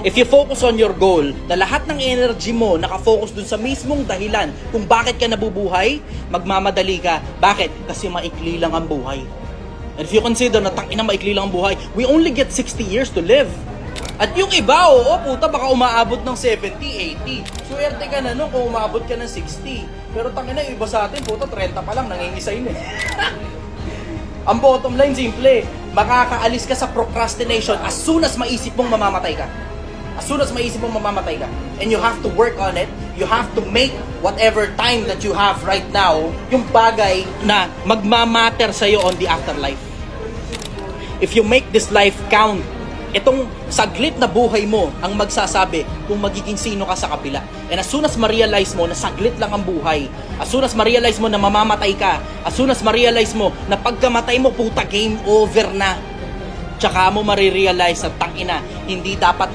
If you focus on your goal, na lahat ng energy mo nakafocus dun sa mismong dahilan kung bakit ka nabubuhay, magmamadali ka. Bakit? Kasi maikli lang ang buhay. And if you consider na tangina maikli lang ang buhay, we only get 60 years to live. At yung iba, oo, puta, baka umaabot ng 70, 80. Swerte ka na nun kung umaabot ka ng 60. Pero tangina, yung iba sa atin, puta, 30 pa lang, nangingisay na. Ang bottom line, simple. Makakaalis ka sa procrastination as soon as maisip mong mamamatay ka. As soon as maisip mong mamamatay ka. And you have to work on it. You have to make whatever time that you have right now yung bagay na magmamatter sa'yo on the afterlife. If you make this life count, itong saglit na buhay mo ang magsasabi kung magiging sino ka sa kabila. And as soon as ma-realize mo na saglit lang ang buhay, as soon as ma-realize mo na mamamatay ka, as soon as ma-realize mo na pagkamatay mo, puta, game over na. Tsaka mo marirealize na tangina, hindi dapat